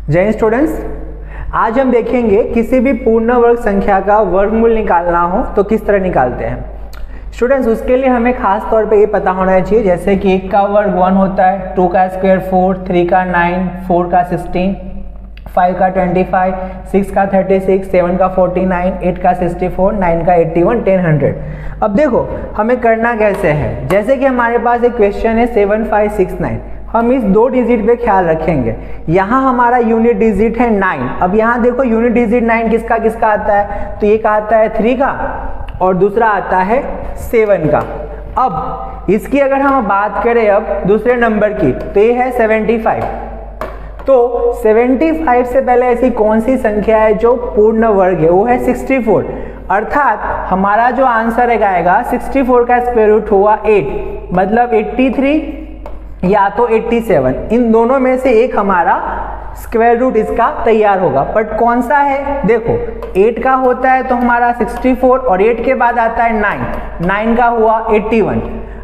जय हिंद स्टूडेंट्स, आज हम देखेंगे किसी भी पूर्ण वर्ग संख्या का वर्गमूल निकालना हो तो किस तरह निकालते हैं। स्टूडेंट्स, उसके लिए हमें खास तौर पे ये पता होना चाहिए जैसे कि 1 का वर्ग 1 होता है, 2 का स्क्वायर 4, 3 का 9, 4 का 16, 5 का 25, 6 का 36, 7 का 49, 8 का 64, 9 का 81, 10 100। अब देखो हमें करना कैसे है, जैसे कि हमारे पास एक क्वेश्चन है 7569, हम इस 2 डिजिट पे ख्याल रखेंगे। यहाँ हमारा यूनिट डिजिट है 9। अब यहाँ देखो यूनिट डिजिट 9 किसका किसका आता है, तो एक आता है 3 का और दूसरा आता है 7 का। अब इसकी अगर हम बात करें अब दूसरे नंबर की, तो ये है 75। तो 75 से पहले ऐसी कौन सी संख्या है जो पूर्ण वर्ग है, वो है 64। अर्थात हमारा जो आंसर आएगा 64 का स्क्वायर रूट हुआ 8, मतलब 83 या तो 87, इन दोनों में से एक हमारा स्क्वायर रूट इसका तैयार होगा। बट कौन सा है, देखो 8 का होता है तो हमारा 64 और 8 के बाद आता है 9 का हुआ 81।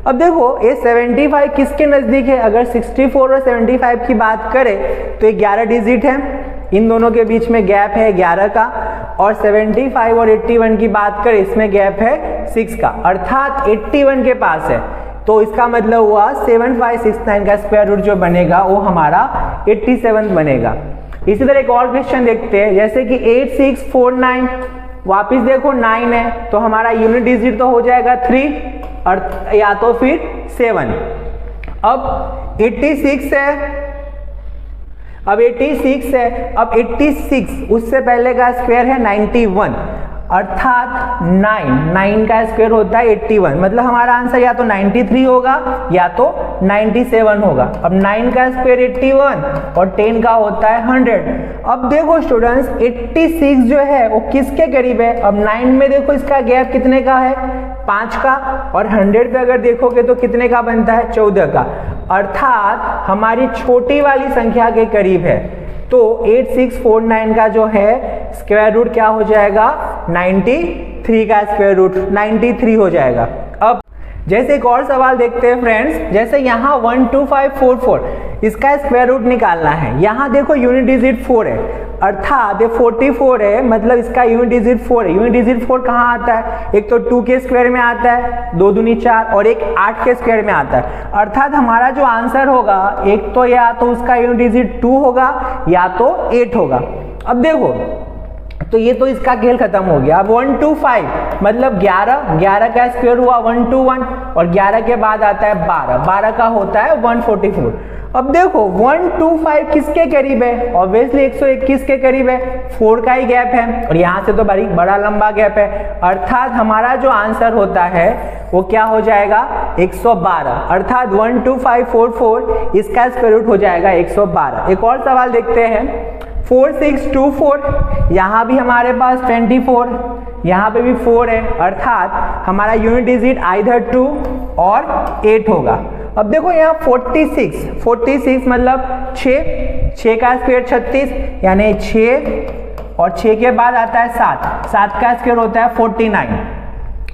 अब देखो ये 75 किसके नजदीक है, अगर 64 और 75 की बात करें तो ये 11 डिजिट है, इन दोनों के बीच में गैप है 11 का, और 75 और 81 की बात करें इसमें गैप है 6 का, अर्थात 81 के पास है। तो इसका मतलब हुआ 7569 का स्क्वायर रूट जो बनेगा वो हमारा 87 बनेगा। इसी तरह एक और क्वेश्चन देखते हैं, जैसे कि 8649, वापिस देखो 9 है तो हमारा यूनिट डिजिट तो हो जाएगा 3 और या तो फिर 7। अब 86 है, अब 86 उससे पहले का स्क्वायर है 91, अर्थात 9 का स्क्वायर होता है 81, मतलब हमारा आंसर या तो 93 होगा या तो 97 होगा। अब 9 का स्क्वायर 81 और 10 का होता है 100। अब देखो स्टूडेंट्स 86 जो है वो किसके करीब है, अब 9 में देखो इसका गैप कितने का है, 5 का, और 100 पे अगर देखोगे तो कितने का बनता है, 14 का, अर्थात हमारी छोटी वाली संख्या के करीब है। तो 8649 का जो है स्क्वायर रूट क्या हो जाएगा, 93 का स्क्वायर रूट 93 हो जाएगा। अब जैसे एक और सवाल देखते हैं फ्रेंड्स, जैसे यहाँ 12544 इसका स्क्वायर रूट निकालना है। यहाँ देखो यूनिट डिजिट 4 है, अर्थात ये 44 है, मतलब इसका यूनिट डिजिट 4 है। यूनिट डिजिट 4 कहाँ आता है, एक तो 2 के स्क्वायर में आता है, 2 दूनी 4, और एक 8 के स्क्वायर में आता है। अर्थात हमारा जो आंसर होगा एक तो या तो उसका यूनिट डिजिट 2 होगा या तो 8 होगा। अब देखो तो ये तो इसका खेल खत्म हो गया। अब 125 मतलब 11 का स्क्वायर हुआ 121, और 11 के बाद आता है 12 का होता है 144। अब देखो 125 किसके करीब है, ऑब्वियसली 121 के करीब है, 4 का ही गैप है, और यहाँ से तो बड़ा लंबा गैप है, अर्थात हमारा जो आंसर होता है वो क्या हो जाएगा, 112, अर्थात 12544 इसका स्क्वायर रूट हो जाएगा 112। एक और सवाल देखते हैं 4624, यहाँ भी हमारे पास 24, यहाँ पे भी 4 है, अर्थात हमारा यूनिट डिजिट आइदर 2 और 8 होगा। अब देखो यहाँ 46 मतलब 6 का स्क्वायर 36, यानी 6 और 6 के बाद आता है 7 का स्क्वायर होता है 49।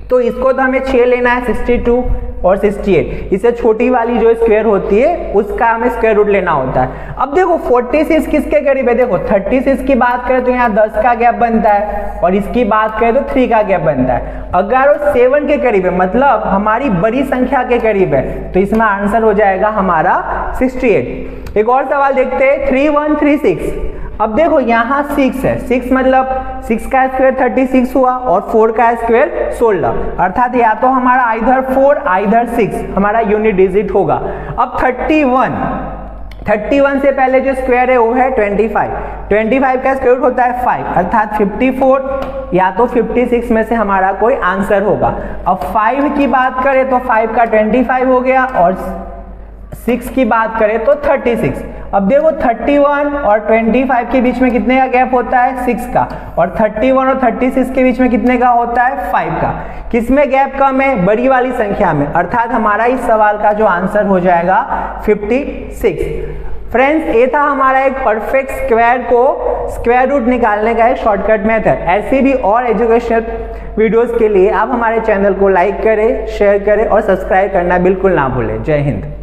तो इसको तो हमें 6 लेना है, 62 और 68, इससे छोटी वाली जो स्क्वायर होती है उसका हमें स्क्वायर रूट लेना होता है। अब देखो 46 किसके करीब है, देखो 36 की बात करें तो यहाँ 10 का गैप बनता है, और इसकी बात करें तो 3 का गैप बनता है। अगर वो 7 के करीब है, मतलब हमारी बड़ी संख्या के करीब है, तो इसमें आंसर हो जाएगा हमारा 68। एक और सवाल देखते हैं 3136। अब देखो यहाँ 6 है, 6 मतलब 6 का स्क्वायर 36 हुआ और 4 का स्क्वायर 16, अर्थात या तो हमारा आइदर 4 आइदर 6 हमारा यूनिट डिजिट होगा। अब 31 से पहले जो स्क्वायर है वो है 25 का स्क्वायर रूट होता है 5, अर्थात 54 या तो 56 में से हमारा कोई आंसर होगा। अब 5 की बात करें तो 5 का 25 हो गया, और 6 की बात करें तो 36। अब देखो 31 और 25 के बीच में कितने का गैप होता है, 6 का, और 31 और 36 के बीच में कितने का होता है, 5 का। किसमें गैप कम है, बड़ी वाली संख्या में, अर्थात हमारा इस सवाल का जो आंसर हो जाएगा 56। फ्रेंड्स, ये था हमारा एक परफेक्ट स्क्वायर को स्क्वायर रूट निकालने का एक शॉर्टकट मेथड। ऐसी भी और एजुकेशनल वीडियोस के लिए आप हमारे चैनल को लाइक करें, शेयर करें और सब्सक्राइब करना बिल्कुल ना भूलें। जय हिंद।